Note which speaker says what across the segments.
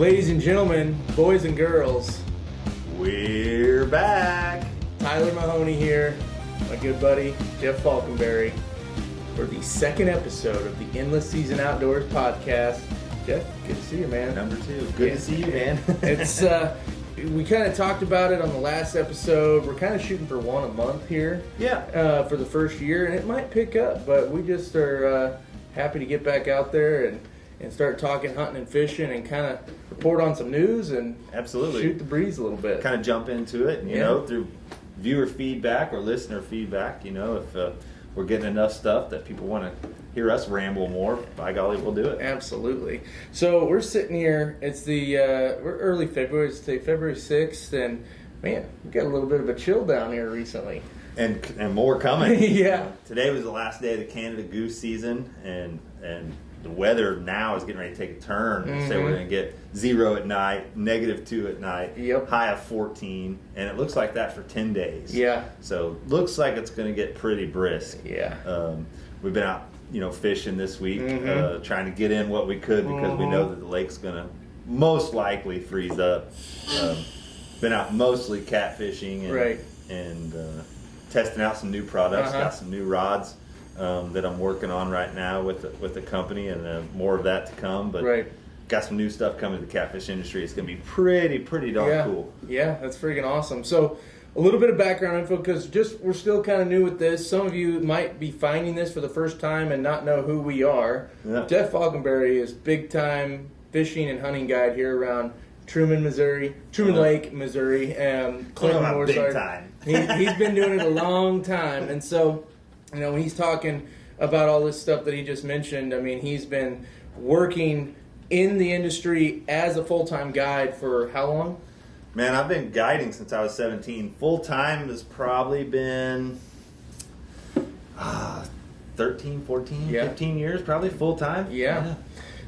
Speaker 1: Ladies and gentlemen, boys and girls,
Speaker 2: we're back.
Speaker 1: Tyler Mahoney here, my good buddy Jeff Faulkenberry, for the second episode of the Endless Season Outdoors podcast. Jeff, good to see you, man.
Speaker 2: Number 2. Good to see you, man.
Speaker 1: It's we kind of talked about it on the last episode. We're kind of shooting for one a month here.
Speaker 2: Yeah.
Speaker 1: For the first year, and it might pick up, but we just are happy to get back out there and start talking hunting and fishing and kind of report on some news and
Speaker 2: absolutely
Speaker 1: shoot the breeze a little bit.
Speaker 2: Kind of jump into it, and, you know, through viewer feedback or listener feedback, you know, if we're getting enough stuff that people want to hear us ramble more, by golly, we'll do it.
Speaker 1: Absolutely. So we're sitting here, it's we're early February, it's February 6th, and man, we got a little bit of a chill down here recently.
Speaker 2: And more coming.
Speaker 1: Yeah.
Speaker 2: Today was the last day of the Canada Goose season, and the weather now is getting ready to take a turn.
Speaker 1: Mm-hmm.
Speaker 2: Say we're going to get 0 at night, -2 at night, high of 14, and it looks like that for 10 days.
Speaker 1: Yeah.
Speaker 2: So looks like it's going to get pretty brisk.
Speaker 1: Yeah.
Speaker 2: We've been out, fishing this week,
Speaker 1: Mm-hmm.
Speaker 2: trying to get in what we could because we know that the lake's going to most likely freeze up. Been out mostly catfishing and testing out some new products. Got some new rods that I'm working on right now with the company, and more of that to come. But got some new stuff coming to the catfish industry. It's going to be pretty darn cool.
Speaker 1: Yeah, that's freaking awesome. So a little bit of background info, because we're still kind of new with this. Some of you might be finding this for the first time and not know who we are.
Speaker 2: Yeah.
Speaker 1: Jeff Fogenberry is big time fishing and hunting guide here around Truman Lake, Missouri, and Clinton.
Speaker 2: Big time.
Speaker 1: He's been doing it a long time, and so when he's talking about all this stuff that he just mentioned, I mean, he's been working in the industry as a full-time guide for how long?
Speaker 2: Man, I've been guiding since I was 17. Full-time has probably been 13, 14, 15 years, probably full-time.
Speaker 1: Yeah.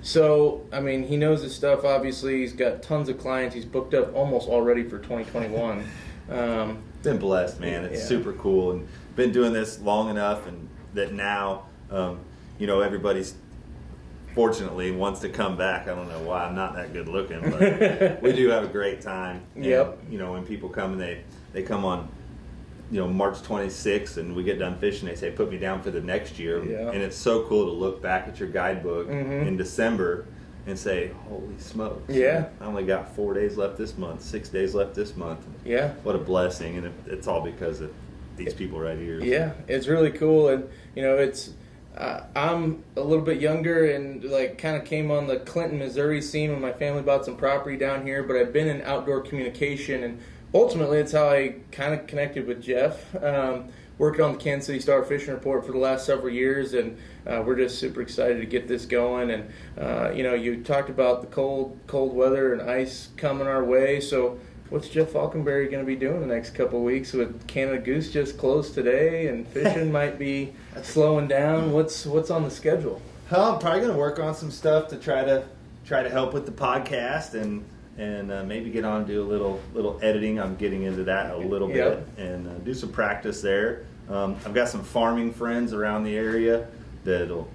Speaker 1: So, I mean, he knows his stuff, obviously. He's got tons of clients. He's booked up almost already for 2021.
Speaker 2: Been blessed, man. It's super cool. And been doing this long enough, and that now, everybody's fortunately wants to come back. I don't know why. I'm not that good looking, but we do have a great time. And, when people come and they come on, March 26th, and we get done fishing, they say, put me down for the next year.
Speaker 1: Yeah.
Speaker 2: And it's so cool to look back at your guidebook in December and say, holy smokes.
Speaker 1: Yeah.
Speaker 2: I only got 4 days left this month, 6 days left this month.
Speaker 1: Yeah.
Speaker 2: What a blessing. And it's all because of these people right here.
Speaker 1: Yeah, it's really cool. And, it's I'm a little bit younger and kind of came on the Clinton, Missouri scene when my family bought some property down here, but I've been in outdoor communication, and ultimately it's how I kind of connected with Jeff. Working on the Kansas City Star Fishing Report for the last several years, and we're just super excited to get this going. And you talked about the cold weather and ice coming our way, so what's Jeff Faulkenberry going to be doing the next couple of weeks with Canada Goose just closed today and fishing might be slowing down? What's on the schedule?
Speaker 2: I'm probably going to work on some stuff to try to help with the podcast and maybe get on and do a little editing. I'm getting into that a little bit and do some practice there. I've got some farming friends around the area that'll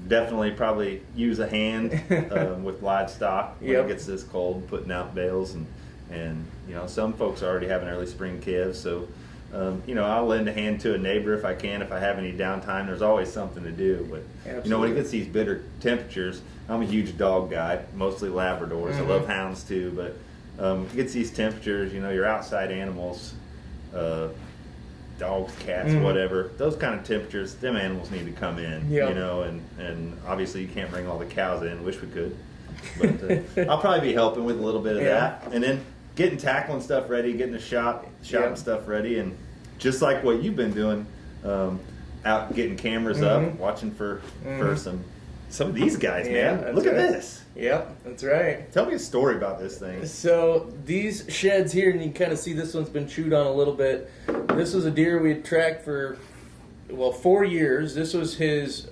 Speaker 2: definitely probably use a hand with livestock when it gets this cold, putting out bales and some folks are already having early spring calves, so I'll lend a hand to a neighbor if I can, if I have any downtime. There's always something to do. But when it gets these bitter temperatures, I'm a huge dog guy, mostly Labradors. I love hounds too, but it gets these temperatures, your outside animals, dogs, cats, whatever, those kind of temperatures, them animals need to come in, and obviously you can't bring all the cows in. Wish we could. But I'll probably be helping with a little bit of that, and then getting tackling stuff ready, getting the shop and stuff ready, and just like what you've been doing, out getting cameras up, watching for some of these guys, man. Look at this.
Speaker 1: Yep, that's right.
Speaker 2: Tell me a story about this thing.
Speaker 1: So these sheds here, and you can kind of see this one's been chewed on a little bit. This was a deer we had tracked for 4 years. This was his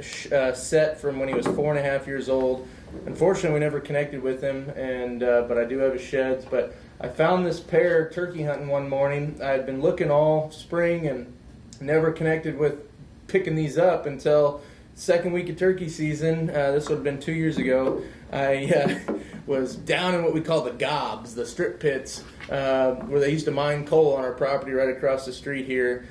Speaker 1: set from when he was 4.5 years old. Unfortunately, we never connected with him, and but I do have his sheds. But I found this pair turkey hunting one morning. I had been looking all spring and never connected with picking these up until second week of turkey season. This would have been 2 years ago. I was down in what we call the gobs, the strip pits, where they used to mine coal on our property right across the street here.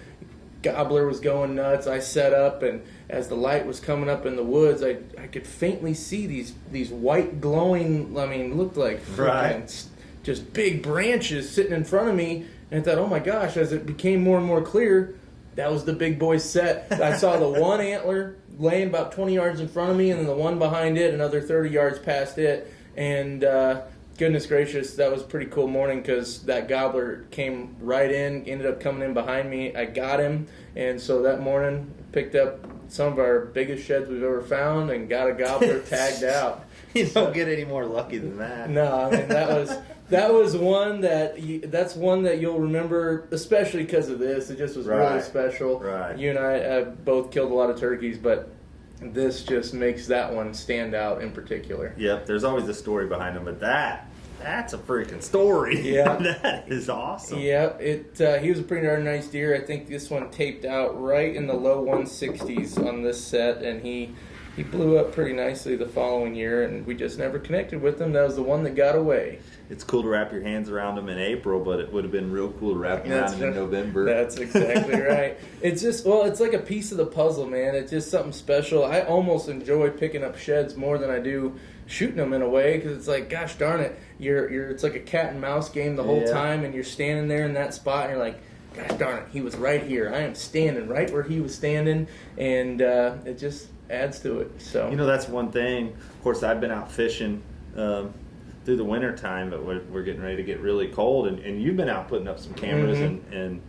Speaker 1: Gobbler was going nuts. I set up, and as the light was coming up in the woods, I could faintly see these white glowing, I mean, looked like just big branches sitting in front of me. And I thought, oh my gosh, as it became more and more clear, that was the big boy set. I saw the one antler laying about 20 yards in front of me, and then the one behind it, another 30 yards past it. And goodness gracious, that was a pretty cool morning because that gobbler came right in, ended up coming in behind me. I got him, and so that morning picked up some of our biggest sheds we've ever found and got a gobbler tagged out.
Speaker 2: You don't get any more lucky than that.
Speaker 1: No, I mean that was one that's one that you'll remember, especially because of this. It just was really special.
Speaker 2: Right.
Speaker 1: You and I both killed a lot of turkeys, but this just makes that one stand out in particular.
Speaker 2: Yep, there's always a story behind them, but that's a freaking story.
Speaker 1: Yeah.
Speaker 2: That is awesome.
Speaker 1: Yep, he was a pretty darn nice deer. I think this one taped out right in the low 160s on this set, and he blew up pretty nicely the following year, and we just never connected with him. That was the one that got away.
Speaker 2: It's cool to wrap your hands around them in April, but it would have been real cool to wrap them around them in November.
Speaker 1: That's exactly right. It's just, it's like a piece of the puzzle, man. It's just something special. I almost enjoy picking up sheds more than I do shooting them in a way, because it's like, gosh darn it, it's like a cat and mouse game the whole time, and you're standing there in that spot, and you're like, gosh darn it, he was right here. I am standing right where he was standing, and it just adds to it. So
Speaker 2: that's one thing. Of course, I've been out fishing through the winter time, but we're getting ready to get really cold, and you've been out putting up some cameras and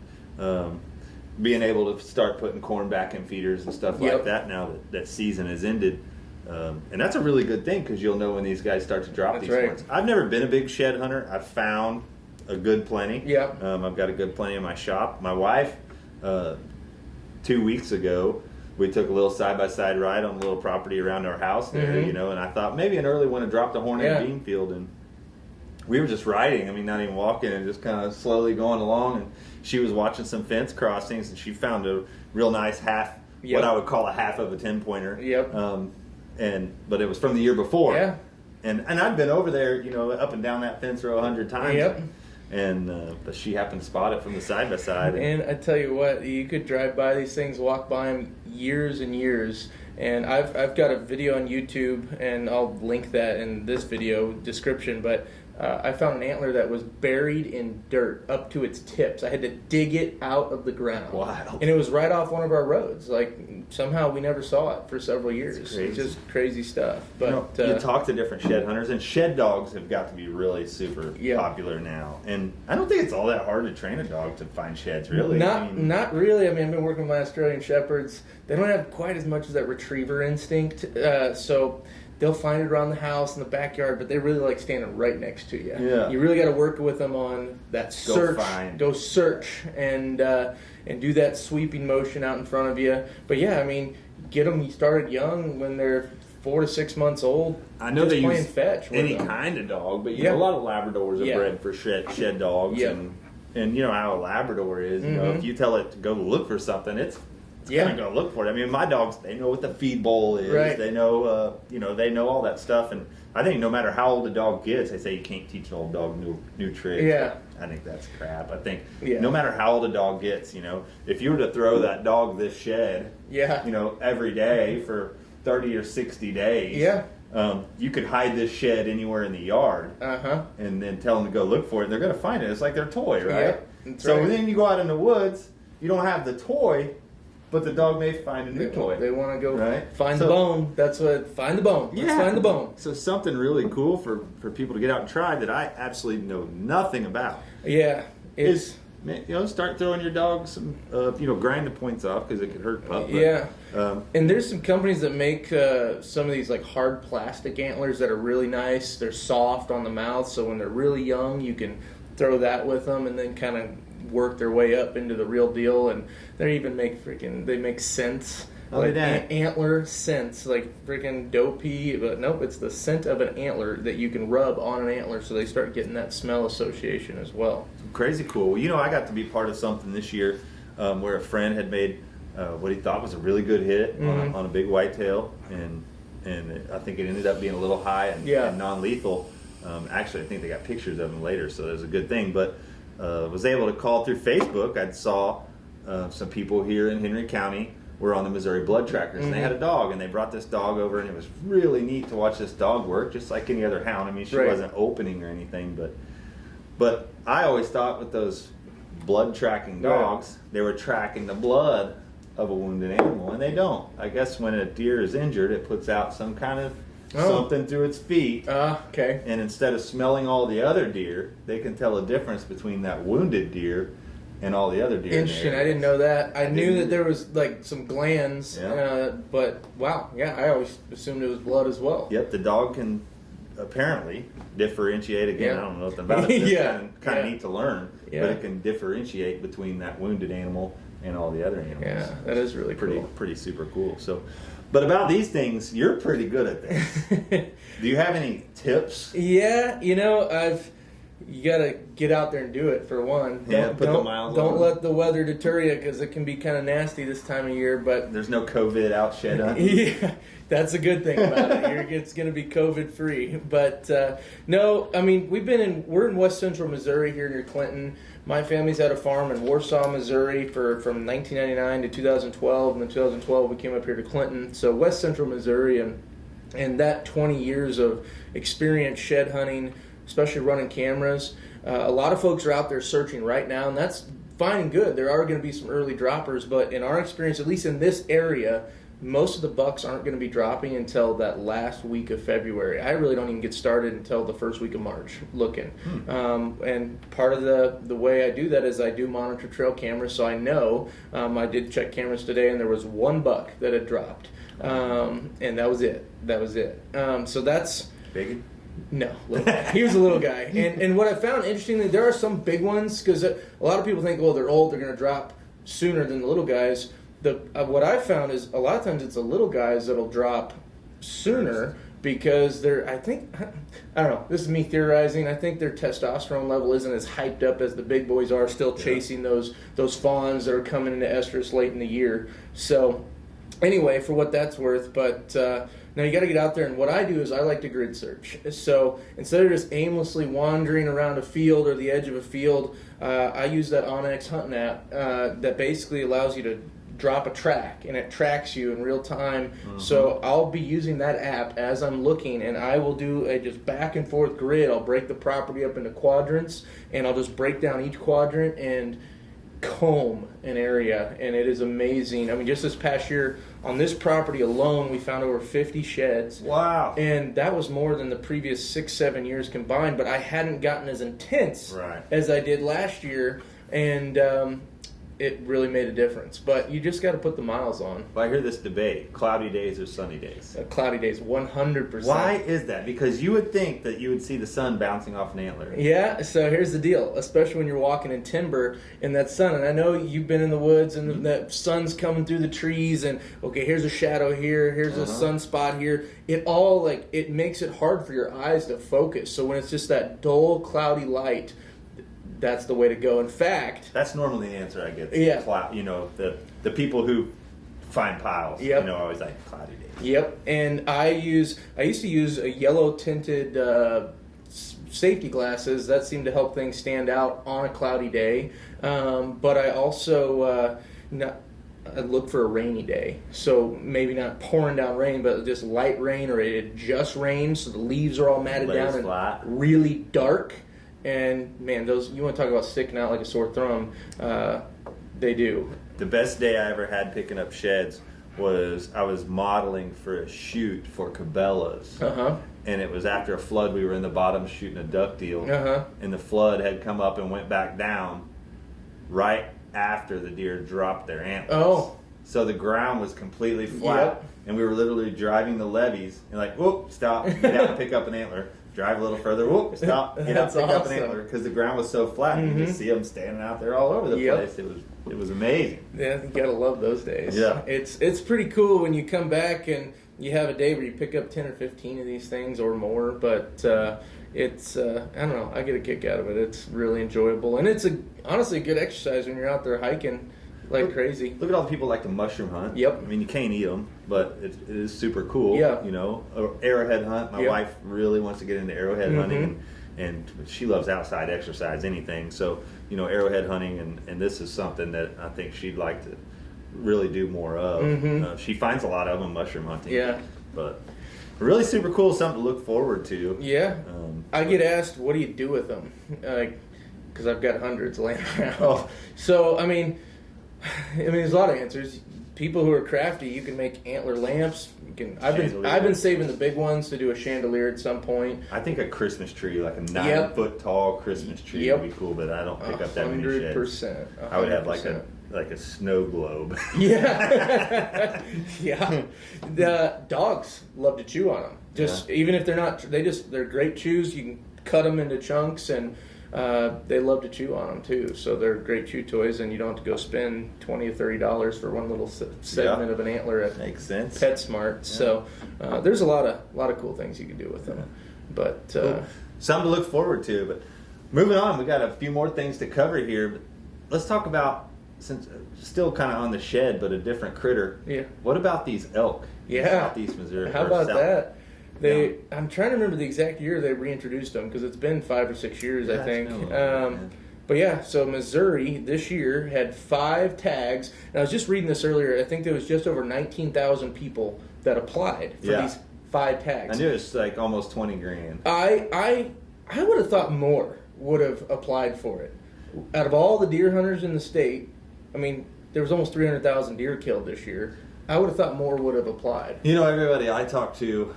Speaker 2: being able to start putting corn back in feeders and stuff like that now that season has ended. And that's a really good thing, because you'll know when these guys start to drop these ones. I've never been a big shed hunter. I've found a good plenty.
Speaker 1: Yeah.
Speaker 2: I've got a good plenty in my shop. My wife, 2 weeks ago, we took a little side-by-side ride on a little property around our house there, and I thought maybe an early one to drop the horn in a bean field, and we were just riding. I mean, not even walking, and just kind of slowly going along, and she was watching some fence crossings, and she found a real nice what I would call a half of a 10-pointer.
Speaker 1: Yep.
Speaker 2: But it was from the year before.
Speaker 1: Yeah.
Speaker 2: And I'd been over there, up and down that fence row 100 times.
Speaker 1: Yep.
Speaker 2: But she happened to spot it from the side by side.
Speaker 1: And I tell you what, you could drive by these things, walk by them years and years. And I've got a video on YouTube, and I'll link that in this video description. But I found an antler that was buried in dirt up to its tips. I had to dig it out of the ground.
Speaker 2: Wow.
Speaker 1: And it was right off one of our roads. Like, somehow we never saw it for several years. It's just crazy stuff. But
Speaker 2: you talk to different shed hunters, and shed dogs have got to be really super popular now. And I don't think it's all that hard to train a dog to find sheds, really.
Speaker 1: Not really. I mean, I've been working with my Australian Shepherds. They don't have quite as much of that retriever instinct. So they'll find it around the house, in the backyard, but they really like standing right next to you.
Speaker 2: Yeah.
Speaker 1: You really got to work with them on that search. Go search and do that sweeping motion out in front of you. But yeah, I mean, get them started young when they're 4 to 6 months old.
Speaker 2: I know they use
Speaker 1: fetch
Speaker 2: any kind of dog, but a lot of Labradors are bred for shed dogs, and you know how a Labrador is. You know, if you tell it to go look for something, it's kind of going to look for it. I mean, my dogs, they know what the feed bowl is.
Speaker 1: Right.
Speaker 2: They know, they know all that stuff. And I think no matter how old a dog gets, they say you can't teach an old dog new tricks.
Speaker 1: Yeah.
Speaker 2: I think that's crap. I think no matter how old a dog gets, if you were to throw that dog this shed, every day for 30 or 60 days, you could hide this shed anywhere in the yard, and then tell them to go look for it, and they're going to find it. It's like their toy, right? So then you go out in the woods, you don't have the toy, but the dog may find a new toy.
Speaker 1: They want to go find the bone. That's what, find the bone. Let's find the bone.
Speaker 2: So something really cool for people to get out and try that I absolutely know nothing about.
Speaker 1: Yeah.
Speaker 2: Is start throwing your dog some, grind the points off because it could hurt pup.
Speaker 1: And there's some companies that make some of these like hard plastic antlers that are really nice. They're soft on the mouth, so when they're really young, you can throw that with them and then kind of work their way up into the real deal. And they even make scents. Antler scents, like freaking dopey, but nope, it's the scent of an antler that you can rub on an antler, so they start getting that smell association as well.
Speaker 2: Crazy cool. Well, I got to be part of something this year where a friend had made what he thought was a really good hit on a big whitetail, and I think it ended up being a little high and non-lethal. Actually, I think they got pictures of him later, so that was a good thing. But was able to call through Facebook. I saw some people here in Henry County were on the Missouri Blood Trackers, and they had a dog, and they brought this dog over, and it was really neat to watch this dog work, just like any other hound. I mean, she wasn't opening or anything, but I always thought with those blood tracking dogs, they were tracking the blood of a wounded animal, and they don't. I guess when a deer is injured, it puts out some kind of something through its feet.
Speaker 1: Okay.
Speaker 2: And instead of smelling all the other deer, they can tell a difference between that wounded deer and all the other deer.
Speaker 1: Interesting. I didn't know that. I knew that there was like some glands, but wow, yeah, I always assumed it was blood as well.
Speaker 2: Yep, the dog can apparently differentiate again. I don't know nothing about it. It's kind of neat to learn, but it can differentiate between that wounded animal and all the other animals.
Speaker 1: Yeah, that is really cool.
Speaker 2: Pretty super cool. So, but about these things, you're pretty good at this. Do you have any tips?
Speaker 1: Yeah, you got to get out there and do it for one.
Speaker 2: Put the miles on.
Speaker 1: Don't let the weather deter you, because it can be kind of nasty this time of year. But
Speaker 2: there's no COVID out shed on.
Speaker 1: Yeah, that's a good thing about it. It's going to be COVID free. But no, I mean we're in West Central Missouri here near Clinton. My family's had a farm in Warsaw, Missouri from 1999 to 2012, and in 2012 we came up here to Clinton. So West Central Missouri, and that 20 years of experience shed hunting, especially running cameras. A lot of folks are out there searching right now, and that's fine and good. There are going to be some early droppers, but in our experience, at least in this area, most of the bucks aren't going to be dropping until that last week of February. I really don't even get started until the first week of March looking. And part of the way I do that is I do monitor trail cameras, so I know. I did check cameras today, and there was one buck that had dropped, and that was it. So that's
Speaker 2: big.
Speaker 1: No, little guy. He was a little guy. And what I found interestingly, there are some big ones, because a lot of people think, well, they're old, they're going to drop sooner than the little guys. What I found is a lot of times it's the little guys that'll drop sooner, because I don't know, this is me theorizing, I think their testosterone level isn't as hyped up as the big boys are, still chasing those fawns that are coming into estrus late in the year. So anyway, for what that's worth, but now you got to get out there, and what I do is I like to grid search. So instead of just aimlessly wandering around a field or the edge of a field, I use that Onyx hunting app that basically allows you to drop a track, and it tracks you in real time. So I'll be using that app as I'm looking, and I will do a just back and forth grid. I'll break the property up into quadrants, and I'll just break down each quadrant and comb an area, and it is amazing. I mean, just this past year on this property alone, we found over 50 sheds.
Speaker 2: Wow.
Speaker 1: And that was more than the previous 6-7 years combined, but I hadn't gotten as intense as I did last year, and it really made a difference. But you just got to put the miles on.
Speaker 2: Well, I hear this debate: cloudy days or sunny days?
Speaker 1: Cloudy days, 100%.
Speaker 2: Why is that? Because you would think that you would see the sun bouncing off an antler.
Speaker 1: Yeah, so here's the deal, especially when you're walking in timber in that sun. And I know you've been in the woods, and the sun's coming through the trees, and okay, here's a shadow here, here's a sunspot here. It all, it makes it hard for your eyes to focus. So when it's just that dull, cloudy light, that's the way to go. In fact,
Speaker 2: that's normally the answer I get.
Speaker 1: Yeah.
Speaker 2: The people who find piles, always like cloudy days.
Speaker 1: Yep. And I used to use a yellow tinted safety glasses. That seemed to help things stand out on a cloudy day. But I also I look for a rainy day. So maybe not pouring down rain, but just light rain, or it just rained, so the leaves are all matted down and
Speaker 2: flat.
Speaker 1: Really dark. And man, those, you want to talk about sticking out like a sore thumb, they do.
Speaker 2: The best day I ever had picking up sheds was I was modeling for a shoot for Cabela's. And it was after a flood. We were in the bottom shooting a duck deal. And the flood had come up and went back down right after the deer dropped their antlers. So the ground was completely flat. And we were literally driving the levees and whoop, stop, get out and pick up an antler. Drive a little further, whoop, stop, get out, pick up an antler, because the ground was so flat. You just see them standing out there all over the place. It was amazing.
Speaker 1: Yeah, you gotta love those days.
Speaker 2: Yeah,
Speaker 1: it's pretty cool when you come back and you have a day where you pick up 10 or 15 of these things or more. But it's I don't know, I get a kick out of it. It's really enjoyable, and it's honestly a good exercise when you're out there hiking. like crazy.
Speaker 2: Look at all the people like to mushroom hunt.
Speaker 1: Yep.
Speaker 2: I mean, you can't eat them, but it is super cool.
Speaker 1: Yeah.
Speaker 2: You know, arrowhead hunt. My wife really wants to get into arrowhead hunting, and she loves outside exercise, anything. So, you know, arrowhead hunting, and this is something that I think she'd like to really do more of. She finds a lot of them mushroom hunting.
Speaker 1: Yeah.
Speaker 2: But really super cool, something to look forward to.
Speaker 1: Yeah. I get asked, what do you do with them? Because I've got hundreds laying around.
Speaker 2: Oh.
Speaker 1: So, I mean, there's a lot of answers. People who are crafty, you can make antler lamps. You can. I've been saving the big ones to do a chandelier at some point.
Speaker 2: I think a Christmas tree, like a 9-foot tall Christmas tree, would be cool. But I don't pick up that many sheds.
Speaker 1: 100%.
Speaker 2: I would have like a snow globe.
Speaker 1: Yeah, yeah. The dogs love to chew on them. Even if they're not, they're great chews. You can cut them into chunks, and they love to chew on them too. So they're great chew toys, and you don't have to go spend $20 or $30 for one little segment of an antler at
Speaker 2: Makes sense.
Speaker 1: PetSmart. So there's a lot of cool things you can do with them. But
Speaker 2: cool. Something to look forward to. But moving on, we got a few more things to cover here. But let's talk about, since still kind of on the shed, but a different critter.
Speaker 1: Yeah.
Speaker 2: What about these elk? In Southeast Missouri.
Speaker 1: How about that? I'm trying to remember the exact year they reintroduced them, because it's been 5 or 6 years, I think. But yeah, so Missouri this year had 5 tags. And I was just reading this earlier. I think there was just over 19,000 people that applied for these 5 tags.
Speaker 2: I knew it was like almost 20 grand.
Speaker 1: I would have thought more would have applied for it. Out of all the deer hunters in the state, I mean, there was almost 300,000 deer killed this year. I would have thought more would have applied.
Speaker 2: You know, everybody I talked to,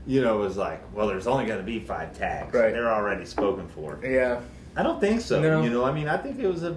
Speaker 2: was like, well, there's only going to be 5 tags.
Speaker 1: Right.
Speaker 2: They're already spoken for.
Speaker 1: Yeah.
Speaker 2: I don't think so.
Speaker 1: No.
Speaker 2: I mean, I think it was a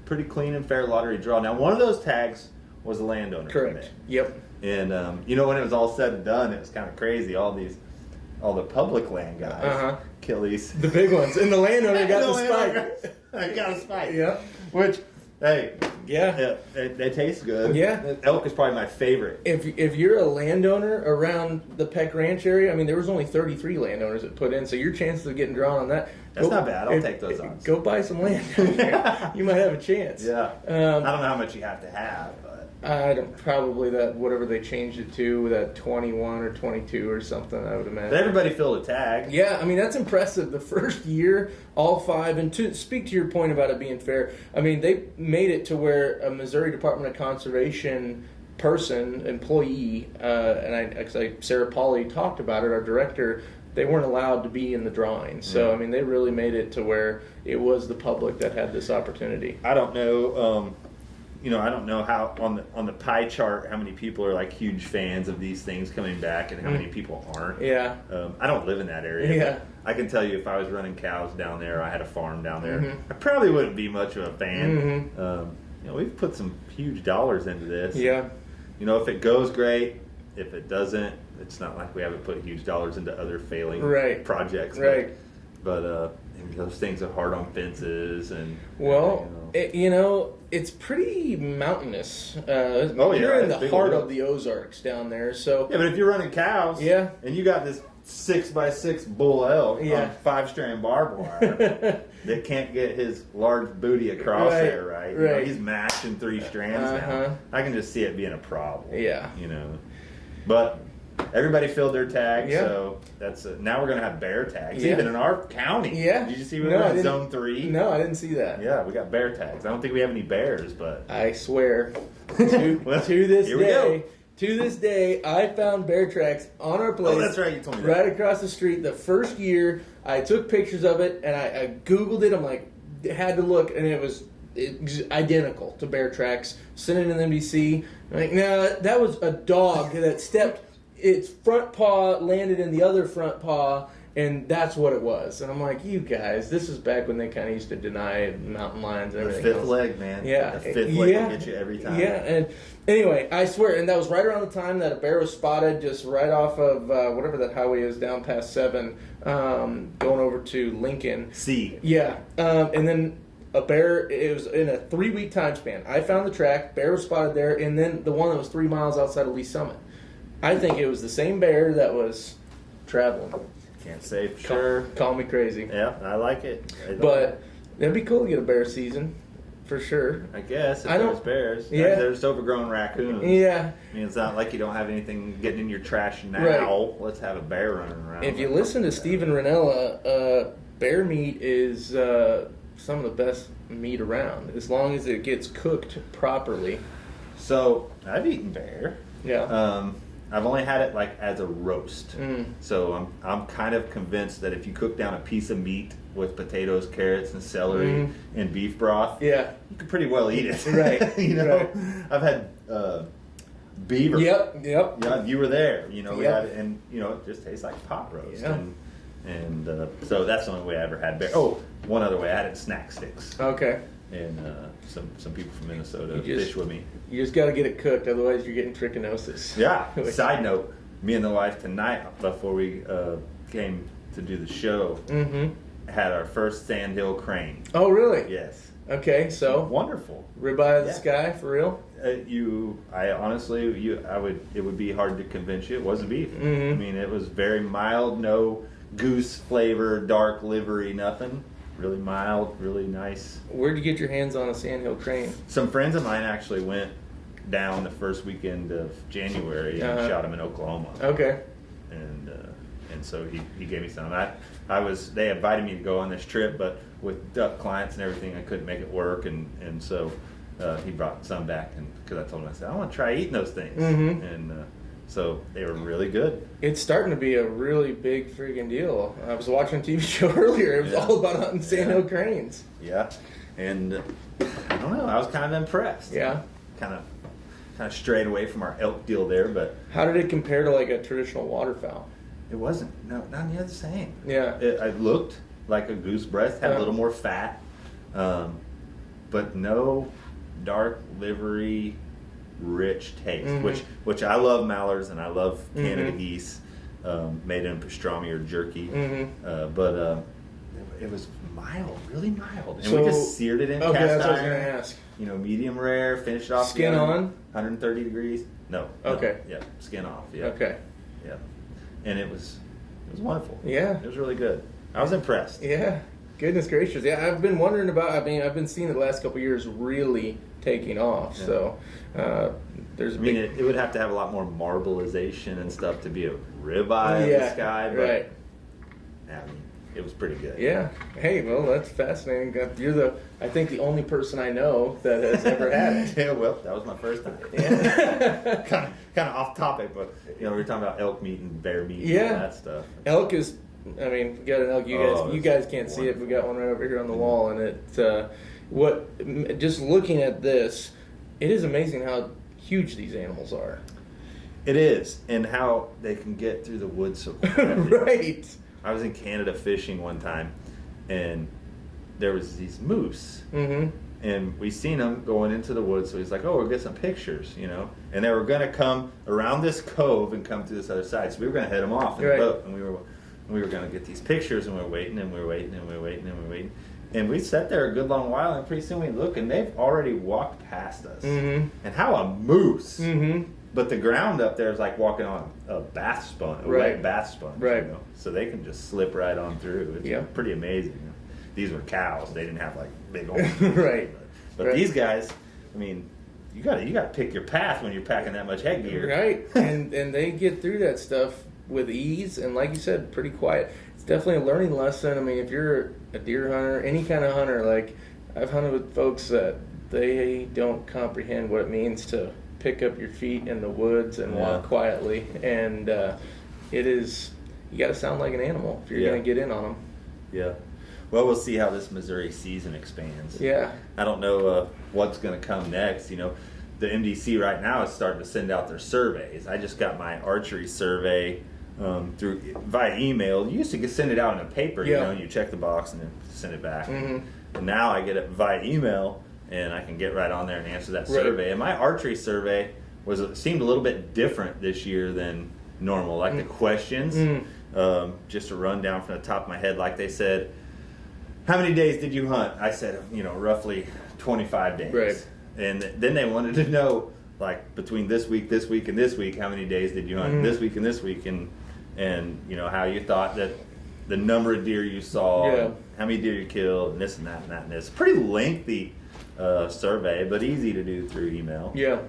Speaker 2: pretty clean and fair lottery draw. Now, one of those tags was a landowner.
Speaker 1: Correct. Yep.
Speaker 2: And, when it was all said and done, it was kind of crazy. All the public land guys kill these.
Speaker 1: The big ones. And the landowner got the spike.
Speaker 2: I got a spike.
Speaker 1: Yeah.
Speaker 2: Which, hey,
Speaker 1: yeah,
Speaker 2: they taste good.
Speaker 1: Yeah,
Speaker 2: elk is probably my favorite.
Speaker 1: If you're a landowner around the Peck Ranch area, I mean, there was only 33 landowners that put in, so your chances of getting drawn on
Speaker 2: that's not bad. I'll take those odds.
Speaker 1: Go buy some land down there. You might have a chance.
Speaker 2: Yeah. I don't know how much you have to have, but
Speaker 1: probably that whatever they changed it to, that 21 or 22 or something, I would imagine.
Speaker 2: But everybody filled a tag.
Speaker 1: Yeah, I mean, that's impressive. The first year, all 5, and to speak to your point about it being fair, I mean, they made it to where a Missouri Department of Conservation employee, and Sarah Pauley talked about it, our director, they weren't allowed to be in the drawing. So, I mean, they really made it to where it was the public that had this opportunity.
Speaker 2: I don't know, I don't know how on the pie chart how many people are like huge fans of these things coming back and how many people aren't.
Speaker 1: Yeah.
Speaker 2: I don't live in that area.
Speaker 1: Yeah.
Speaker 2: I can tell you if I was running cows down there, I had a farm down there, I probably wouldn't be much of a fan. We've put some huge dollars into this.
Speaker 1: Yeah.
Speaker 2: If it goes great, if it doesn't, it's not like we haven't put huge dollars into other failing projects.
Speaker 1: Right.
Speaker 2: But those things are hard on fences and.
Speaker 1: Well, it's pretty mountainous. You're in the heart of the Ozarks down there, so.
Speaker 2: Yeah, but if you're running cows.
Speaker 1: Yeah.
Speaker 2: And you got this 6x6 bull elk on 5-strand barbed wire that can't get his large booty across there, right? He's mashing 3 strands now. I can just see it being a problem.
Speaker 1: Yeah.
Speaker 2: But everybody filled their tags, so that's now we're going to have bear tags, even in our county.
Speaker 1: Yeah.
Speaker 2: Did you see we were in Zone 3?
Speaker 1: No, I didn't see that.
Speaker 2: Yeah, we got bear tags. I don't think we have any bears, but...
Speaker 1: I swear, to this day, I found bear tracks on our place.
Speaker 2: Oh, that's right, you told me that.
Speaker 1: Right across the street. The first year, I took pictures of it, and I Googled it. I'm like, had to look, and it was identical to bear tracks. Sent it in NBC. I'm like, no, that was a dog that stepped... Its front paw landed in the other front paw, and that's what it was. And I'm like, you guys, this is back when they kind of used to deny mountain lions and everything.
Speaker 2: The fifth leg, man.
Speaker 1: Yeah.
Speaker 2: The fifth leg will get you every time.
Speaker 1: Yeah, and anyway, I swear, and that was right around the time that a bear was spotted just right off of whatever that highway is down past 7, going over to Lincoln.
Speaker 2: C.
Speaker 1: Yeah, and then a bear, it was in a 3-week time span. I found the track, bear was spotted there, and then the one that was 3 miles outside of Lee Summit. I think it was the same bear that was traveling.
Speaker 2: Can't say for sure.
Speaker 1: Call me crazy.
Speaker 2: Yeah, I like it.
Speaker 1: But it'd be cool to get a bear season. for sure.
Speaker 2: I guess if
Speaker 1: I
Speaker 2: there's
Speaker 1: don't-
Speaker 2: bears,
Speaker 1: yeah.
Speaker 2: there's overgrown raccoons.
Speaker 1: Yeah.
Speaker 2: I mean, it's not like you don't have anything getting in your trash now.
Speaker 1: Right.
Speaker 2: Let's have a bear running around.
Speaker 1: If you listen to Steven Ranella, bear meat is some of the best meat around, as long as it gets cooked properly.
Speaker 2: So I've eaten bear.
Speaker 1: Yeah.
Speaker 2: I've only had it like as a roast.
Speaker 1: Mm.
Speaker 2: So I'm kind of convinced that if you cook down a piece of meat with potatoes, carrots, and celery and beef broth,
Speaker 1: Yeah.
Speaker 2: you could pretty well eat it.
Speaker 1: Right.
Speaker 2: You know,
Speaker 1: Right.
Speaker 2: I've had beaver.
Speaker 1: Yep.
Speaker 2: Yeah, you were there. You know, we
Speaker 1: Yep.
Speaker 2: had, and you know, it just tastes like pot roast.
Speaker 1: Yeah.
Speaker 2: And so that's the only way I ever had bear. Oh, one other way, I had it in snack sticks.
Speaker 1: Okay.
Speaker 2: And some people from Minnesota
Speaker 1: You just-
Speaker 2: fish with me.
Speaker 1: You just got to get it cooked, otherwise you're getting trichinosis.
Speaker 2: Yeah. Side note: me and the wife tonight, before we came to do the show, had our first sandhill crane.
Speaker 1: Oh, really?
Speaker 2: Yes.
Speaker 1: Okay, so
Speaker 2: Wonderful.
Speaker 1: ribeye of the
Speaker 2: Yeah.
Speaker 1: sky for real?
Speaker 2: It would be hard to convince you it wasn't beef.
Speaker 1: Mhm.
Speaker 2: I mean, it was very mild, no goose flavor, dark livery, nothing. Really mild, really nice.
Speaker 1: Where'd you get your hands on a sandhill crane?
Speaker 2: Some friends of mine actually went down the first weekend of January and
Speaker 1: Uh-huh.
Speaker 2: shot them in Oklahoma.
Speaker 1: Okay.
Speaker 2: And so he gave me some. They invited me to go on this trip, but with duck clients and everything, I couldn't make it work, and so he brought some back, and because I told him, I said, I want to try eating those things, and so they were really good.
Speaker 1: It's starting to be a really big freaking deal. I was watching a TV show earlier. It was
Speaker 2: Yeah.
Speaker 1: all about hunting sandhill
Speaker 2: Yeah.
Speaker 1: cranes.
Speaker 2: Yeah, and I don't know, I was kind of impressed.
Speaker 1: Yeah.
Speaker 2: Kind of strayed away from our elk deal there, but
Speaker 1: How did it compare to like a traditional waterfowl?
Speaker 2: it wasn't not near the same.
Speaker 1: Yeah.
Speaker 2: It looked like a goose breast, had a little more fat, but no dark livery, rich taste. Which I love mallards and I love Canada geese, made in pastrami or jerky. But it was mild, really mild, and we just seared it in
Speaker 1: okay,
Speaker 2: cast
Speaker 1: that's what I was
Speaker 2: iron.
Speaker 1: gonna ask.
Speaker 2: You know, medium rare, finished off
Speaker 1: Skin
Speaker 2: the oven,
Speaker 1: on?
Speaker 2: 130 degrees. No.
Speaker 1: Okay.
Speaker 2: Yeah, skin off. Yeah.
Speaker 1: Okay.
Speaker 2: Yeah. And it was wonderful.
Speaker 1: Yeah.
Speaker 2: It was really good. I was impressed.
Speaker 1: Yeah. Goodness gracious. Yeah, I've been wondering about. I mean, I've been seeing the last couple of years really taking off.
Speaker 2: Yeah.
Speaker 1: So there's.
Speaker 2: I mean, it would have to have a lot more marbleization and stuff to be a ribeye of the sky, but
Speaker 1: right.
Speaker 2: I mean, it was pretty good.
Speaker 1: Yeah. Hey, well, that's fascinating. You're I think the only person I know that has ever had it.
Speaker 2: Yeah, well, that was my first time.
Speaker 1: Yeah.
Speaker 2: kind of off topic, but we were talking about elk meat and bear meat
Speaker 1: Yeah.
Speaker 2: and all that stuff.
Speaker 1: Elk is. I mean, we got an elk. You guys can't see it. We got one right over here on the wall, and it. Just looking at this, it is amazing how huge these animals are.
Speaker 2: It is, and how they can get through the woods so quickly.
Speaker 1: Right.
Speaker 2: I was in Canada fishing one time, and there was these moose, and we seen them going into the woods. So he's like, "Oh, we'll get some pictures," And they were going to come around this cove and come to this other side. So we were going to head them off in the boat, and we were going to get these pictures, and we were waiting, and we were waiting, and we were waiting, and we were waiting. And we sat there a good long while, and pretty soon we look, and they've already walked past us. And how a moose! But the ground up there is like walking on a bath sponge, a wet bath sponge.
Speaker 1: Right.
Speaker 2: So they can just slip right on through. It's pretty amazing. These were cows; they didn't have like big old.
Speaker 1: Right.
Speaker 2: But these guys, I mean, you got to pick your path when you're packing that much headgear.
Speaker 1: Right. and they get through that stuff with ease, and like you said, pretty quiet. It's definitely a learning lesson. I mean, if you're a deer hunter, any kind of hunter, like I've hunted with folks that they don't comprehend what it means to pick up your feet in the woods and walk quietly, and it is, you got to sound like an animal if you're going to get in on them.
Speaker 2: Yeah. Well, we'll see how this Missouri season expands.
Speaker 1: Yeah.
Speaker 2: I don't know what's going to come next. The MDC right now is starting to send out their surveys. I just got my archery survey via email. You used to send it out in a paper, you check the box and then send it back. And now I get it via email, and I can get right on there and answer that survey. And my archery survey seemed a little bit different this year than normal. Like the questions, just to run down from the top of my head, like they said, how many days did you hunt? I said, roughly 25 days.
Speaker 1: Right.
Speaker 2: And then they wanted to know, like, between this week, and this week, how many days did you hunt? This week and this week, and how you thought that the number of deer you saw, and how many deer you killed, and this and that and that and this. Pretty lengthy survey, but easy to do through email.
Speaker 1: Yeah.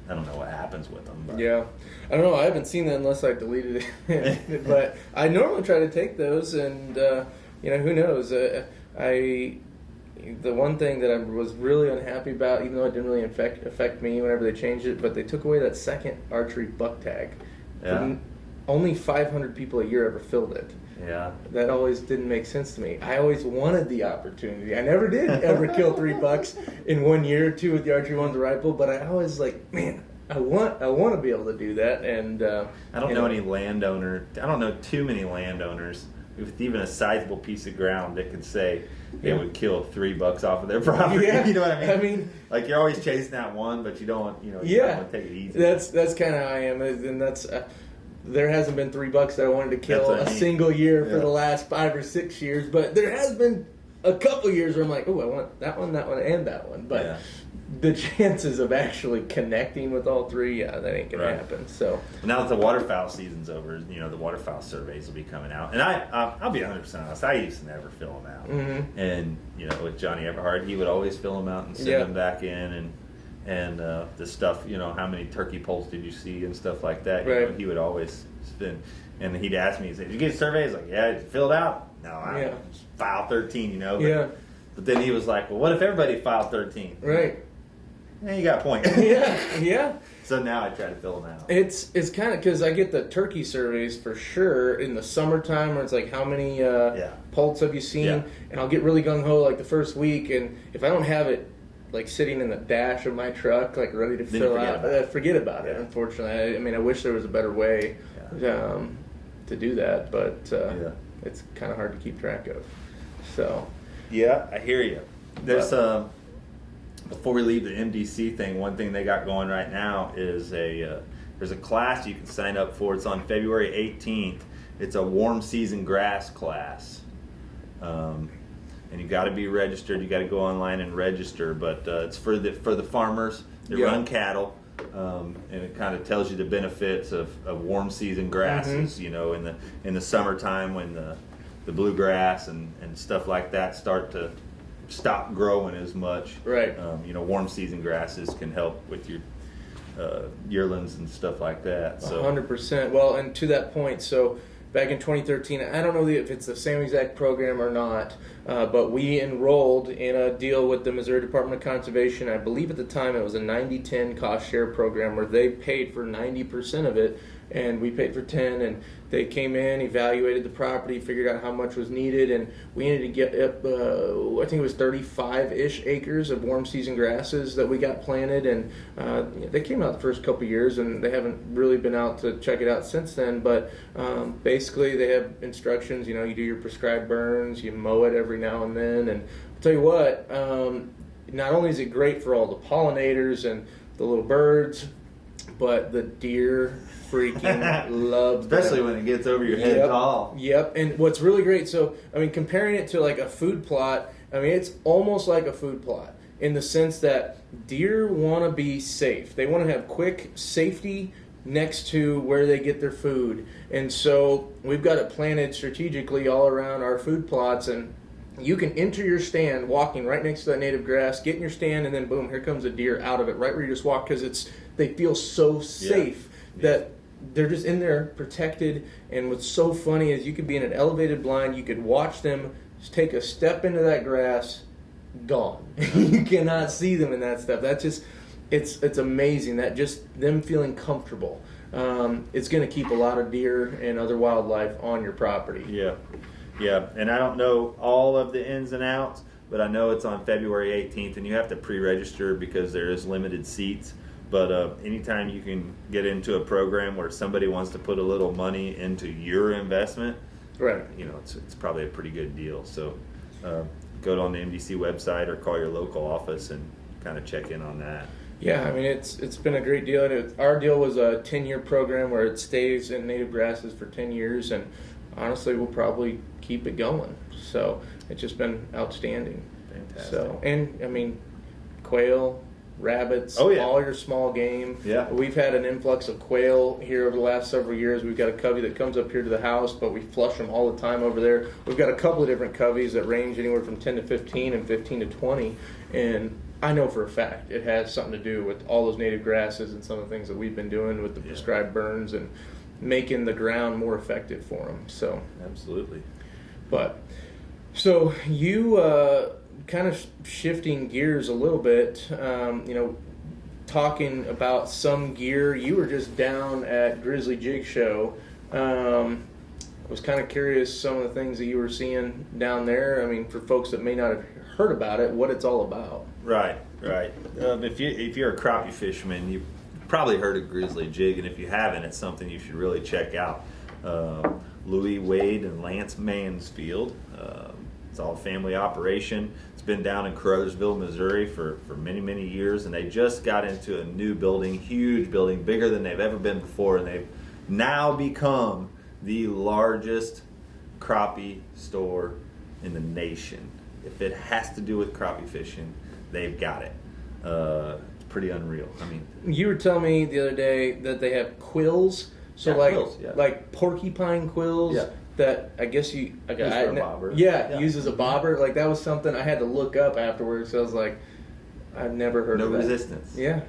Speaker 2: I don't know what happens with them. But.
Speaker 1: Yeah. I don't know. I haven't seen that unless I deleted it. But I normally try to take those, and who knows? The one thing that I was really unhappy about, even though it didn't really affect me whenever they changed it, but they took away that second archery buck tag.
Speaker 2: Yeah.
Speaker 1: Only 500 people a year ever filled it.
Speaker 2: Yeah.
Speaker 1: That always didn't make sense to me. I always wanted the opportunity. I never did ever kill 3 bucks in 1 year or 2 with the archery one's rifle, but I always man, I want to be able to do that. And
Speaker 2: I don't know any landowner. I don't know too many landowners with even a sizable piece of ground that could say they would kill 3 bucks off of their property.
Speaker 1: Yeah.
Speaker 2: You know what I mean?
Speaker 1: I mean,
Speaker 2: like you're always chasing that one, but you don't. You don't want to take it easy.
Speaker 1: That's kind of how I am, and that's. There hasn't been 3 bucks that I wanted to kill a single year for the last 5 or 6 years, but there has been a couple years where I'm like, oh, I want that one, and that one. But the chances of actually connecting with all 3, that ain't going to happen. So
Speaker 2: now that the waterfowl season's over, the waterfowl surveys will be coming out. And I'll be 100% honest, I used to never fill them out. Mm-hmm. And, with Johnny Everhart, he would always fill them out and send them back in. And the stuff, how many turkey poults did you see and stuff like that. He would always spend, and he'd ask me, he'd say, did you get a survey? He's like, yeah, filled out? No, I filed 13, But, but then he was like, well, what if everybody filed 13?
Speaker 1: Right.
Speaker 2: Yeah, you got a point.
Speaker 1: Yeah.
Speaker 2: So now I try to fill them out.
Speaker 1: It's kind of, because I get the turkey surveys for sure in the summertime where it's like, how many poults have you seen? Yeah. And I'll get really gung-ho like the first week, and if I don't have it like sitting in the dash of my truck, like ready to fill out, forget about it. Unfortunately, I wish there was a better way to do that, but it's kind of hard to keep track of. So,
Speaker 2: yeah, I hear you. There's before we leave the MDC thing, one thing they got going right now is there's a class you can sign up for. It's on February 18th. It's a warm season grass class. And you got to be registered. You got to go online and register. But it's for the farmers that run cattle, and it kind of tells you the benefits of warm season grasses. Mm-hmm. In the summertime when the bluegrass and stuff like that start to stop growing as much.
Speaker 1: Right.
Speaker 2: Warm season grasses can help with your yearlings and stuff like that. So
Speaker 1: 100%. Well, and to that point, so. Back in 2013, I don't know if it's the same exact program or not, but we enrolled in a deal with the Missouri Department of Conservation. I believe at the time it was a 90-10 cost share program where they paid for 90% of it, and we paid for 10, and they came in, evaluated the property, figured out how much was needed, and we needed to get up, I think it was 35-ish acres of warm season grasses that we got planted, and they came out the first couple years, and they haven't really been out to check it out since then, but basically they have instructions, you do your prescribed burns, you mow it every now and then, and I'll tell you what, not only is it great for all the pollinators and the little birds, but the deer freaking love
Speaker 2: especially when it gets over your head tall.
Speaker 1: Yep. And what's really great, so comparing it to like a food plot, it's almost like a food plot in the sense that deer want to be safe. They want to have quick safety next to where they get their food. And so we've got it planted strategically all around our food plots, and you can enter your stand walking right next to that native grass, get in your stand, and then boom, here comes a deer out of it right where you just walk, because they feel so safe that they're just in there protected. And what's so funny is you could be in an elevated blind, you could watch them just take a step into that grass, gone. You cannot see them in that stuff. That's just, it's amazing that just them feeling comfortable. It's going to keep a lot of deer and other wildlife on your property.
Speaker 2: Yeah, and I don't know all of the ins and outs, but I know it's on February 18th, and you have to pre-register because there is limited seats. But anytime you can get into a program where somebody wants to put a little money into your investment,
Speaker 1: right?
Speaker 2: It's probably a pretty good deal. So go on the MDC website or call your local office and kind of check in on that.
Speaker 1: Yeah, it's been a great deal. Our deal was a 10-year program where it stays in native grasses for 10 years, and honestly, we'll probably keep it going. So it's just been outstanding.
Speaker 2: Fantastic.
Speaker 1: So, and quail, rabbits,
Speaker 2: Oh, yeah.
Speaker 1: all your small game.
Speaker 2: Yeah.
Speaker 1: We've had an influx of quail here over the last several years. We've got a covey that comes up here to the house, but we flush them all the time over there. We've got a couple of different coveys that range anywhere from 10 to 15 and 15 to 20. And I know for a fact it has something to do with all those native grasses and some of the things that we've been doing with the prescribed burns and making the ground more effective for them. So
Speaker 2: Absolutely.
Speaker 1: But so you kind of shifting gears a little bit, talking about some gear. You were just down at Grizzly Jig show. I was kind of curious some of the things that you were seeing down there. I mean, for folks that may not have heard about it, what it's all about.
Speaker 2: Right. If you're a crappie fisherman, you probably heard of Grizzly Jig, and if you haven't, it's something you should really check out. Louis Wade and Lance Mansfield. It's all a family operation. It's been down in Caruthersville, Missouri for many, many years, and they just got into a new building, huge building, bigger than they've ever been before, and they've now become the largest crappie store in the nation. If it has to do with crappie fishing, they've got it. It's pretty unreal. I mean,
Speaker 1: you were telling me the other day that they have quills. So
Speaker 2: quills,
Speaker 1: like porcupine quills that I guess
Speaker 2: used for a bobber.
Speaker 1: Uses a bobber. Like that was something I had to look up afterwards. So I was like, I've never heard of that.
Speaker 2: No resistance.
Speaker 1: Yeah.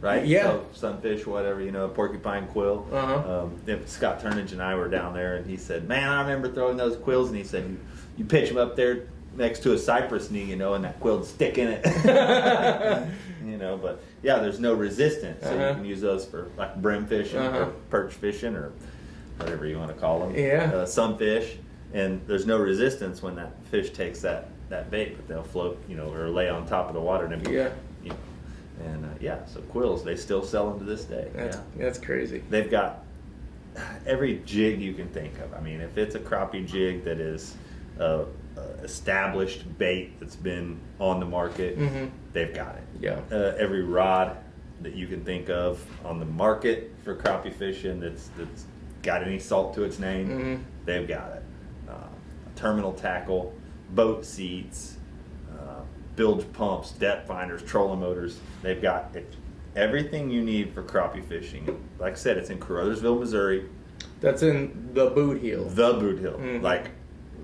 Speaker 2: Right?
Speaker 1: Yeah.
Speaker 2: So, sunfish, whatever, porcupine quill. Scott Turnage and I were down there, and he said, man, I remember throwing those quills, and he said, you pitch them up there next to a cypress knee, and that quill'd stick in it. But yeah, there's no resistance, so you can use those for like brim fishing or perch fishing or whatever you want to call them.
Speaker 1: Yeah.
Speaker 2: Sunfish, and there's no resistance when that fish takes that bait, but they'll float, or lay on top of the water. And so quills, they still sell them to this day.
Speaker 1: That's crazy.
Speaker 2: They've got every jig you can think of. I mean, if it's a crappie jig that is established bait that's been on the market, they've got it.
Speaker 1: Yeah.
Speaker 2: Every rod that you can think of on the market for crappie fishing that's got any salt to its name, they've got it. Terminal tackle, boat seats, bilge pumps, depth finders, trolling motors. They've got everything you need for crappie fishing. Like I said, it's in Caruthersville, Missouri.
Speaker 1: That's in the Boot Heel.
Speaker 2: The Boot Heel. Like,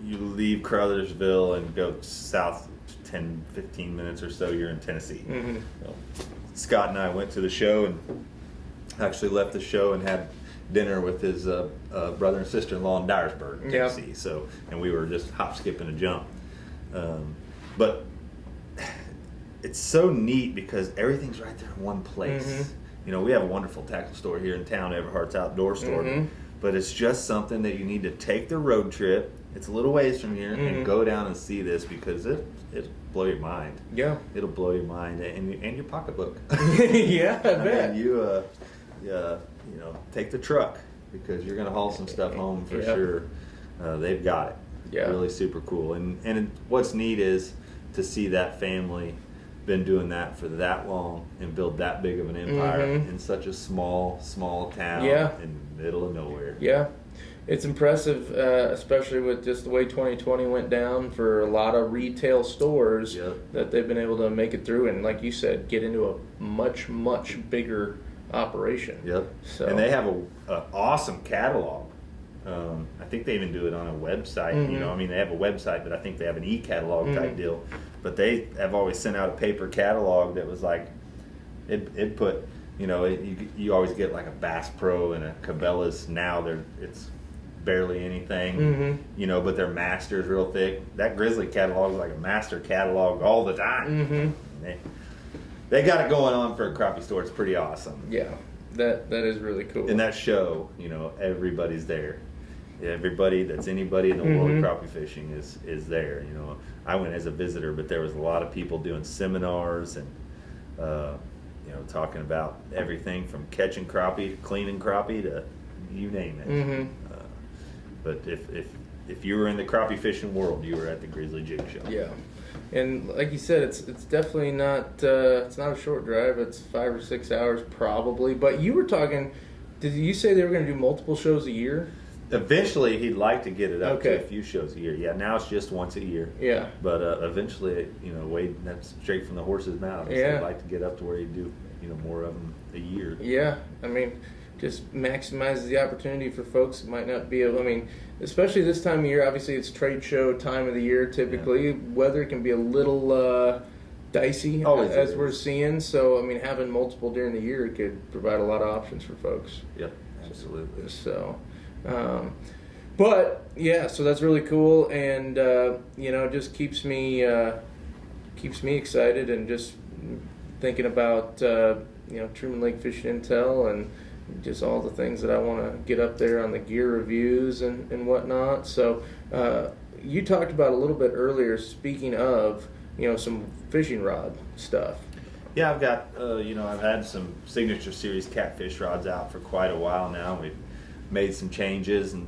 Speaker 2: you leave Caruthersville and go south 10, 15 minutes or so, you're in Tennessee. So, Scott and I went to the show and actually left the show and had dinner with his brother and sister-in-law in Dyersburg, Tennessee. So, and we were just hop, skip, and a jump. But it's so neat because everything's right there in one place. We have a wonderful tackle store here in town, Everhart's Outdoor Store. But it's just something that you need to take the road trip. It's a little ways from here, and go down and see this because it'll blow your mind. Yeah, it'll blow your mind and your pocketbook.
Speaker 1: Yeah, I bet.
Speaker 2: And you take the truck because you're going to haul some stuff home for sure. They've got it. Yeah, really super cool. And what's neat is to see that family been doing that for that long and build that big of an empire in such a small town in the middle of nowhere.
Speaker 1: Yeah. It's impressive, especially with just the way 2020 went down for a lot of retail stores that they've been able to make it through and, like you said, get into a much, much bigger operation.
Speaker 2: Yep. So. And they have an awesome catalog. I think they even do it on a website. They have a website, but I think they have an e-catalog type deal. But they have always sent out a paper catalog that was like, it put, you always get like a Bass Pro and a Cabela's. Now it's barely anything, but their master's real thick. That Grizzly catalog is like a master catalog all the time. They got it going on for a crappie store. It's pretty awesome.
Speaker 1: Yeah, that is really cool.
Speaker 2: In that show, everybody's there. Everybody that's anybody in the world of crappie fishing is there. I went as a visitor, but there was a lot of people doing seminars and talking about everything from catching crappie to cleaning crappie to you name it. But if you were in the crappie fishing world, you were at the Grizzly Jig show.
Speaker 1: Yeah, and like you said, it's definitely not it's not a short drive. It's 5 or 6 hours probably. But you were talking. Did you say they were going to do multiple shows a year?
Speaker 2: Eventually, he'd like to get it up
Speaker 1: Okay.
Speaker 2: to a few shows a year. Yeah, now it's just once a year.
Speaker 1: Yeah.
Speaker 2: But eventually, Wade, that's straight from the horse's mouth.
Speaker 1: Yeah.
Speaker 2: He'd like to get up to where he'd do, more of them a year.
Speaker 1: Yeah, I mean, just maximizes the opportunity for folks who might not be able. I mean, especially this time of year. Obviously, it's trade show time of the year. Typically, weather can be a little dicey as we're seeing. So, I mean, having multiple during the year could provide a lot of options for folks.
Speaker 2: Yep, absolutely.
Speaker 1: So, but yeah, so that's really cool, and just keeps me excited, and just thinking about Truman Lake Fishing Intel and just all the things that I want to get up there on the gear reviews and whatnot. So you talked about a little bit earlier, speaking of some fishing rod stuff.
Speaker 2: Yeah, I've got I've had some Signature Series Catfish rods out for quite a while now. We've made some changes and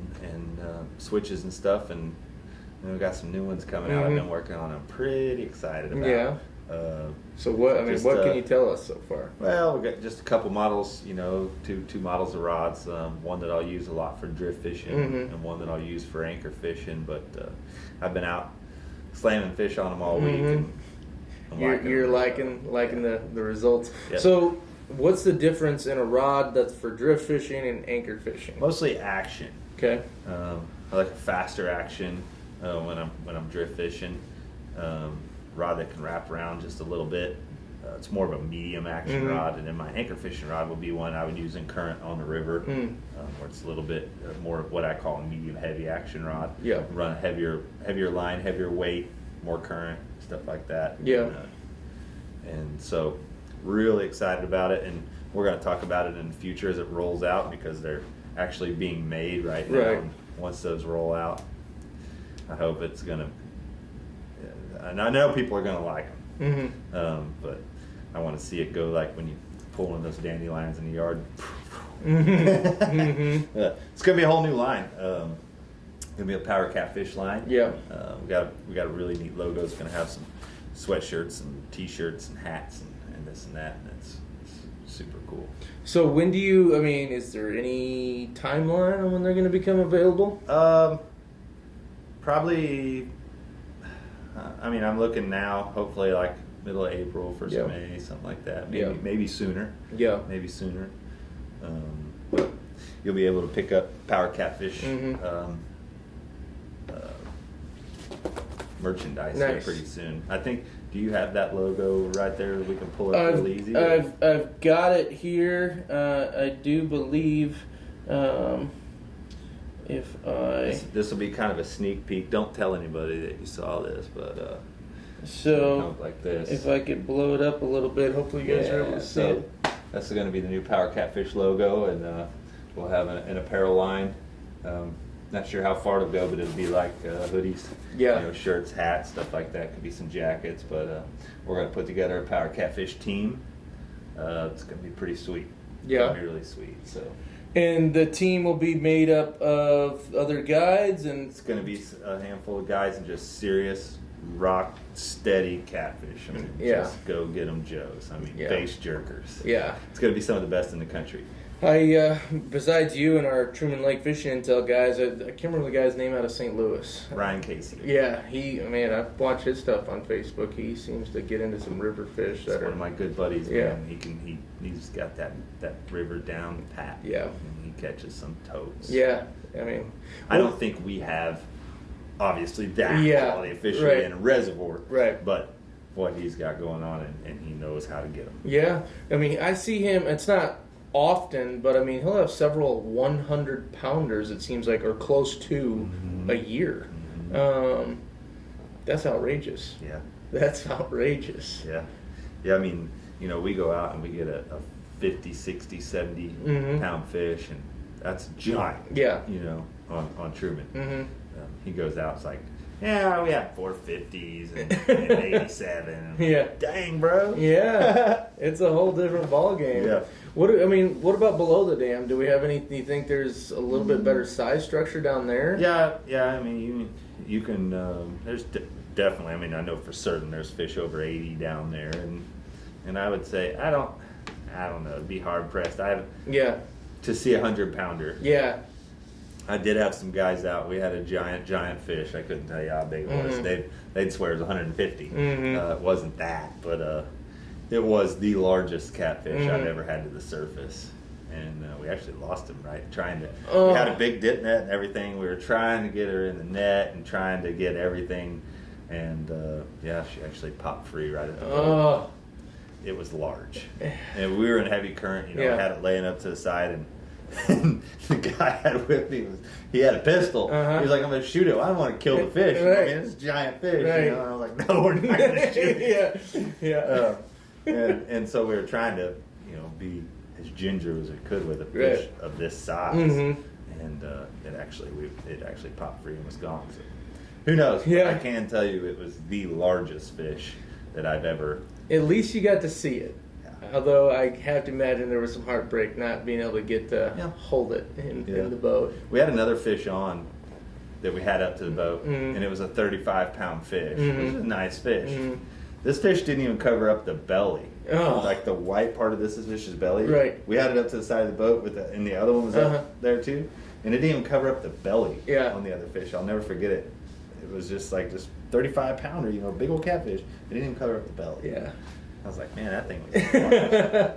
Speaker 2: switches and stuff, and we've got some new ones coming out. I've been working on them. Pretty excited about.
Speaker 1: Yeah. So what can you tell us so far?
Speaker 2: Well, we've got just a couple models, two models of rods. One that I'll use a lot for drift fishing, and one that I'll use for anchor fishing. But I've been out slamming fish on them all week. And
Speaker 1: you're liking the results.
Speaker 2: Yep.
Speaker 1: So what's the difference in a rod that's for drift fishing and anchor fishing?
Speaker 2: Mostly action.
Speaker 1: Okay.
Speaker 2: I like a faster action when I'm drift fishing. Rod that can wrap around just a little bit. It's more of a medium action rod, and then my anchor fishing rod would be one I would use in current on the river, where it's a little bit more of what I call a medium heavy action rod.
Speaker 1: Yeah.
Speaker 2: Run a heavier line, heavier weight, more current, stuff like that.
Speaker 1: Yeah.
Speaker 2: And so really excited about it, and we're going to talk about it in the future as it rolls out, because they're actually being made right now.
Speaker 1: Right.
Speaker 2: And once those roll out, I hope it's going to, and I know people are going to like them, but I want to see it go like when you pull one of those dandelions in the yard. It's going to be a whole new line. Going to be a power catfish line.
Speaker 1: Yeah.
Speaker 2: We got a really neat logo. It's going to have some sweatshirts and t-shirts and hats and this and that, and it's super cool.
Speaker 1: So when is there any timeline on when they're going to become available?
Speaker 2: Probably, I'm looking now, hopefully like middle of April, 1st of May, something like that. Maybe sooner. Yeah. Maybe sooner. But you'll be able to pick up Power Catfish merchandise there pretty soon. I think, do you have that logo right there that we can pull up real easy?
Speaker 1: I've got it here. I do believe
Speaker 2: This will be kind of a sneak peek. Don't tell anybody that you saw this, but
Speaker 1: so
Speaker 2: like this.
Speaker 1: If I could blow it up a little bit, hopefully you guys are able to see it.
Speaker 2: That's going to be the new Power Catfish logo, and we'll have an apparel line. Not sure how far it'll go, but it'll be like hoodies, shirts, hats, stuff like that. Could be some jackets, but we're going to put together a Power Catfish team. It's going to be pretty sweet.
Speaker 1: Yeah,
Speaker 2: it's going to be really sweet. So.
Speaker 1: And the team will be made up of other guides, and
Speaker 2: it's going to be a handful of guys and just serious, rock steady catfish. Just go get them, Joes. Face jerkers.
Speaker 1: Yeah,
Speaker 2: it's going to be some of the best in the country.
Speaker 1: Besides you and our Truman Lake Fishing Intel guys, I can't remember the guy's name out of St. Louis.
Speaker 2: Ryan Casey.
Speaker 1: Yeah, I watch his stuff on Facebook. He seems to get into some river fish.
Speaker 2: He's one of my good buddies. Yeah, man. He's got that river down pat.
Speaker 1: Yeah,
Speaker 2: and he catches some toads.
Speaker 1: Yeah,
Speaker 2: I don't think we have obviously that quality of fishery in a reservoir. Right, but what he's got going on, and he knows how to get them.
Speaker 1: Yeah, I see him. It's not often, but he'll have several 100-pounders, it seems like, or close to a year. That's outrageous.
Speaker 2: Yeah,
Speaker 1: that's outrageous.
Speaker 2: Yeah, we go out and we get a 50, 60, 70 pound fish, and that's giant. Yeah, on Truman. He goes out, it's like, yeah, we have 450s and 87.
Speaker 1: Yeah,
Speaker 2: dang, bro.
Speaker 1: Yeah, it's a whole different ball game. Yeah. What about below the dam? Do we have any? Do you think there's a little bit better size structure down there?
Speaker 2: Yeah. You can. There's definitely. I know for certain there's fish over 80 down there, and I would say I don't know. It'd be hard pressed. To see a 100-pounder. Yeah. I did have some guys out. We had a giant fish. I couldn't tell you how big it was. They'd swear it was 150. It wasn't that, but it was the largest catfish I've ever had to the surface. And we actually lost him, right? Trying to, we had a big dip net and everything. We were trying to get her in the net and trying to get everything. And yeah, she actually popped free right at the boat. It was large. And we were in heavy current, had it laying up to the side. And the guy I had with me, he had a pistol. He was like, I'm going to shoot it. I don't want to kill the fish. I mean, it's a giant fish. And I was like, no, we're not going to shoot it. And so we were trying to, be as ginger as we could with a fish of this size. And it actually popped free and was gone. So who knows? I can tell you it was the largest fish that I've ever.
Speaker 1: At least you got to see it. Although I have to imagine there was some heartbreak not being able to get to hold it in the boat.
Speaker 2: We had another fish on that we had up to the boat, and it was a 35-pound fish. It was a nice fish. This fish didn't even cover up the belly. Like the white part of this fish's belly. Right. We had it up to the side of the boat, and the other one was up there too. And it didn't even cover up the belly on the other fish. I'll never forget it. It was just like this 35-pounder, big old catfish. It didn't even cover up the belly. Yeah. I was like, man, that thing was large.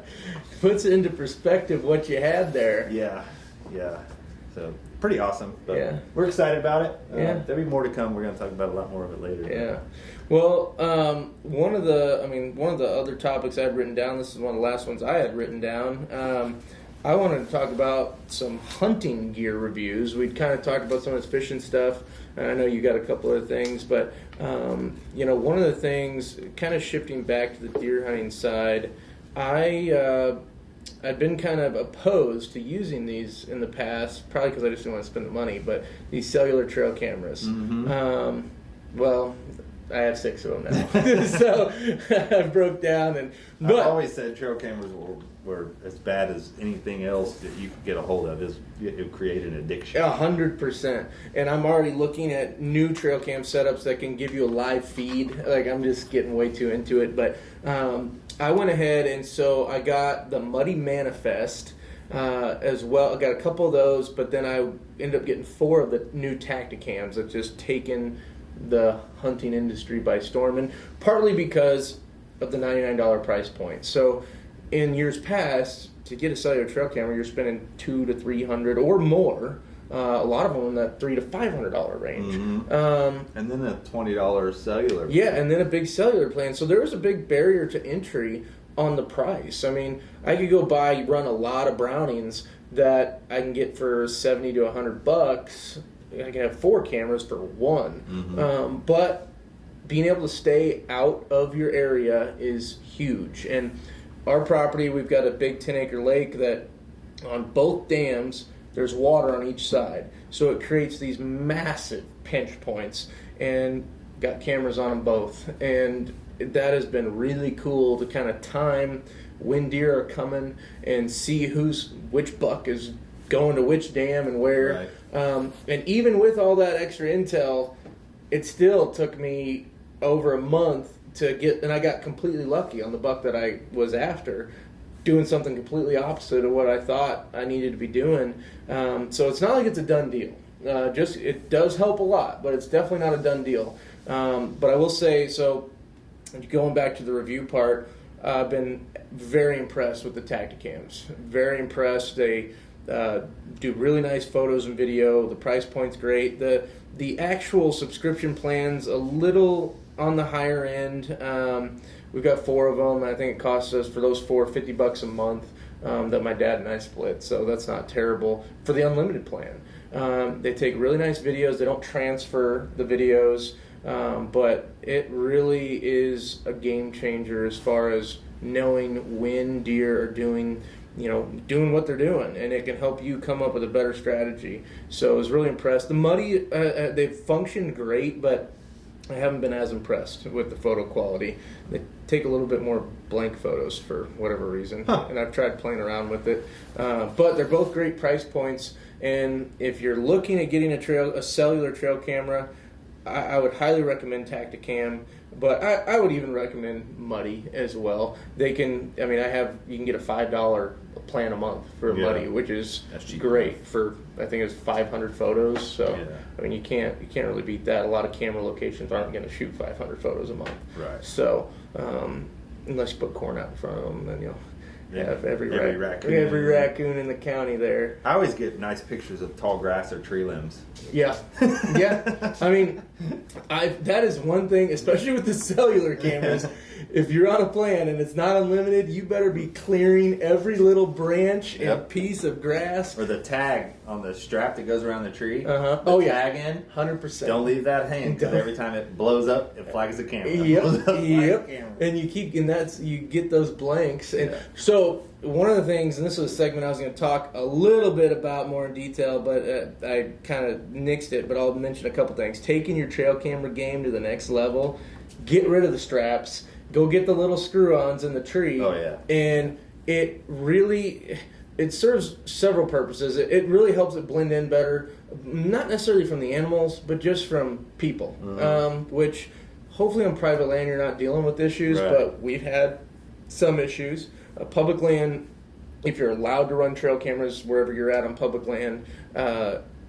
Speaker 1: Puts it into perspective what you had there.
Speaker 2: Yeah. So pretty awesome. But we're excited about it. There'll be more to come. We're going to talk about a lot more of it later.
Speaker 1: Yeah. Well, one of the other topics I had written down. This is one of the last ones I had written down. I wanted to talk about some hunting gear reviews. We'd kind of talked about some of this fishing stuff. And I know you got a couple other things, but one of the things, kind of shifting back to the deer hunting side, I'd been kind of opposed to using these in the past, probably because I just didn't want to spend the money, but these cellular trail cameras. Well, I have 6 of them now. So I broke down.
Speaker 2: I've always said trail cameras were as bad as anything else that you could get a hold of. It create an addiction.
Speaker 1: 100%. And I'm already looking at new trail cam setups that can give you a live feed. Like, I'm just getting way too into it. But I went ahead, and so I got the Muddy Manifest as well. I got a couple of those, but then I ended up getting 4 of the new Tacticams that just taken the hunting industry by storm, and partly because of the $99 price point. So in years past, to get a cellular trail camera, you're spending $200 to $300 or more. A lot of them in that $300 to $500 range.
Speaker 2: And then a $20 cellular plan.
Speaker 1: Yeah, and then a big cellular plan. So there was a big barrier to entry on the price. I mean, I could go run a lot of Brownings that I can get for $70 to $100. I can have 4 cameras for 1. But being able to stay out of your area is huge. And our property, we've got a big 10-acre lake that on both dams, there's water on each side. So it creates these massive pinch points, and got cameras on them both. And that has been really cool to kind of time when deer are coming and see which buck is going to which dam and where. Right. And even with all that extra intel, it still took me over a month to get, and I got completely lucky on the buck that I was after, doing something completely opposite of what I thought I needed to be doing. So it's not like it's a done deal. It does help a lot, but it's definitely not a done deal. But I will say, so going back to the review part, I've been very impressed with the Tacticams. Very impressed. They do really nice photos and video. The price point's great. The actual subscription plan's a little on the higher end. We've got 4 of them. I think it costs us for those 4 $50 a month that my dad and I split. So that's not terrible for the unlimited plan. They take really nice videos. They don't transfer the videos, but it really is a game changer as far as knowing when deer are doing what they're doing, and it can help you come up with a better strategy. So I was really impressed. The Muddy, they've functioned great, but I haven't been as impressed with the photo quality. They take a little bit more blank photos for whatever reason, and I've tried playing around with it. But they're both great price points, and if you're looking at getting a cellular trail camera, I would highly recommend Tacticam, but I would even recommend Muddy as well. They can, I mean, you can get a $5 plan a month for Muddy, which is great for, I think it's 500 photos. So, I mean, you can't really beat that. A lot of camera locations aren't going to shoot 500 photos a month.
Speaker 2: Right.
Speaker 1: So, unless you put corn out in front of them, then you'll have every raccoon in the county there.
Speaker 2: I always get nice pictures of tall grass or tree limbs.
Speaker 1: Yeah. I mean, that is one thing, especially with the cellular cameras. If you're on a plan and it's not unlimited, you better be clearing every little branch and piece of grass.
Speaker 2: Or the tag on the strap that goes around the tree.
Speaker 1: Tag in. 100%.
Speaker 2: Don't leave that hanging, because every time it blows up, it flags the camera.
Speaker 1: And you get those blanks. And so one of the things, and this was a segment I was going to talk a little bit about more in detail, but I kind of nixed it, but I'll mention a couple things. Taking your trail camera game to the next level. Get rid of the straps. Go get the little screw-ons in the tree. And it serves several purposes. It really helps it blend in better, not necessarily from the animals, but just from people. Which, hopefully on private land you're not dealing with issues, but we've had some issues. Public land, if you're allowed to run trail cameras wherever you're at on public land,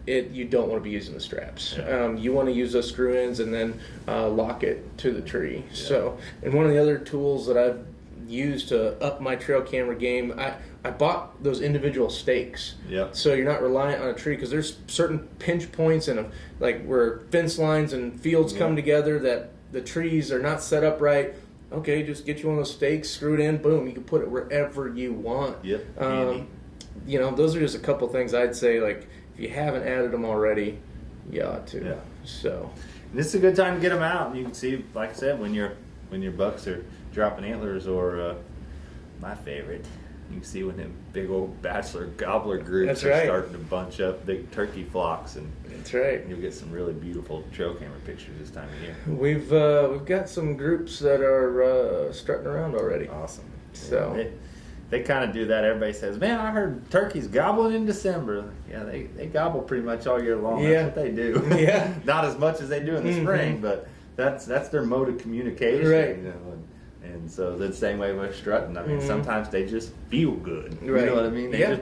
Speaker 1: you don't want to be using the straps. You want to use those screw-ins and then lock it to the tree. So, and one of the other tools that I've used to up my trail camera game, I bought those individual stakes. So you're not reliant on a tree, because there's certain pinch points and like where fence lines and fields come together that the trees are not set up right. Okay, just get you one of those stakes, screw it in, boom, you can put it wherever you want. Those are just a couple things I'd say, like, if you haven't added them already, you ought to. So,
Speaker 2: and this is a good time to get them out. And you can see, like I said, when your bucks are dropping antlers, or my favorite, you can see when them big old bachelor gobbler groups are starting to bunch up, big turkey flocks, and you'll get some really beautiful trail camera pictures this time of year.
Speaker 1: We've got some groups that are strutting around already.
Speaker 2: Awesome.
Speaker 1: So.
Speaker 2: They kind of do that. Everybody says, "Man, I heard turkeys gobbling in December." Yeah, they gobble pretty much all year long. That's what they do. Not as much as they do in the spring, but that's their mode of communication.
Speaker 1: Right.
Speaker 2: And so the same way with strutting. I mean, sometimes they just feel good. You know what I mean? They just,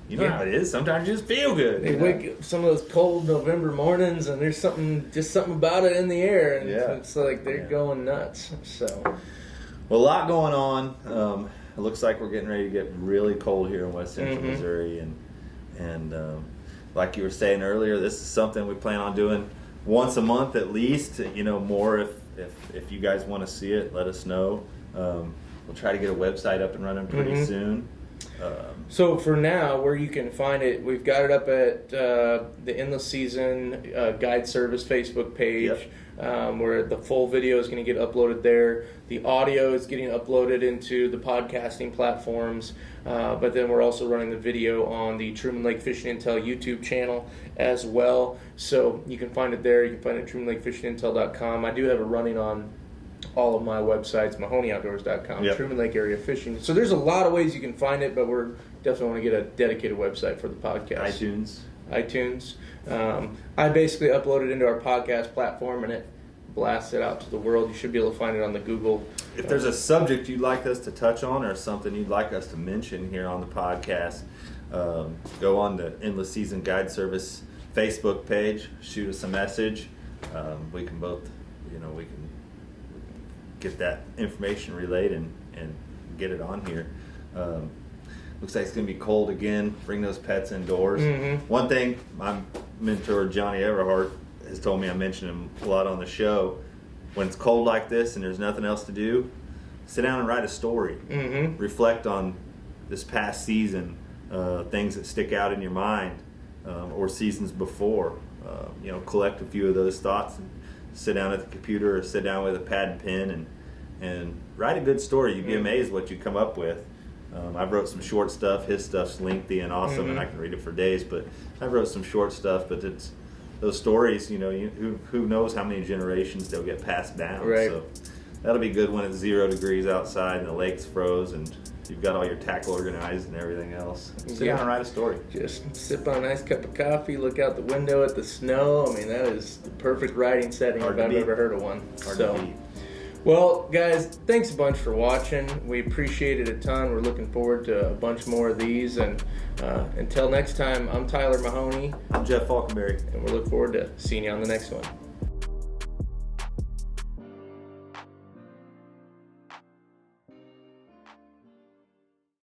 Speaker 2: you know how it is. Sometimes you just feel good.
Speaker 1: They wake up some of those cold November mornings, and there's something about it in the air, and it's like they're going nuts. So,
Speaker 2: well, a lot going on. It looks like we're getting ready to get really cold here in West Central Missouri, and like you were saying earlier, this is something we plan on doing once a month at least. More if you guys want to see it, let us know. We'll try to get a website up and running pretty soon.
Speaker 1: So for now, where you can find it, we've got it up at the Endless Season Guide Service Facebook page. Where the full video is going to get uploaded there. The audio is getting uploaded into the podcasting platforms, but then we're also running the video on the Truman Lake Fishing Intel YouTube channel as well. So you can find it there. You can find it at trumanlakefishingintel.com. I do have it running on all of my websites, MahoneyOutdoors.com, Truman Lake Area Fishing. So there's a lot of ways you can find it, but we're definitely want to get a dedicated website for the podcast. iTunes. I basically upload it into our podcast platform, and it blasts it out to the world. You should be able to find it on the Google.
Speaker 2: If there's a subject you'd like us to touch on, or something you'd like us to mention here on the podcast, go on the Endless Season Guide Service Facebook page, shoot us a message. We can both, we can get that information relayed and get it on here. Looks like it's going to be cold again. Bring those pets indoors. One thing my mentor, Johnny Everhart, has told me, I mentioned him a lot on the show, when it's cold like this and there's nothing else to do, sit down and write a story. Reflect on this past season, things that stick out in your mind, or seasons before. Collect a few of those thoughts and sit down at the computer or sit down with a pad and pen and write a good story. You'd be amazed what you come up with. I've wrote some short stuff. His stuff's lengthy and awesome, and I can read it for days. But I wrote some short stuff. But it's those stories. Who knows how many generations they'll get passed down.
Speaker 1: Right.
Speaker 2: that'll be good when it's 0 degrees outside and the lake's froze and you've got all your tackle organized and everything else. Sit down and write a story.
Speaker 1: Just sip on a nice cup of coffee, look out the window at the snow. I mean, that is the perfect writing setting if I've ever heard of one.
Speaker 2: Hard to beat.
Speaker 1: Well, guys, thanks a bunch for watching. We appreciate it a ton. We're looking forward to a bunch more of these. And until next time, I'm Tyler Mahoney.
Speaker 2: I'm Jeff Faulkenberry.
Speaker 1: And we look forward to seeing you on the next one.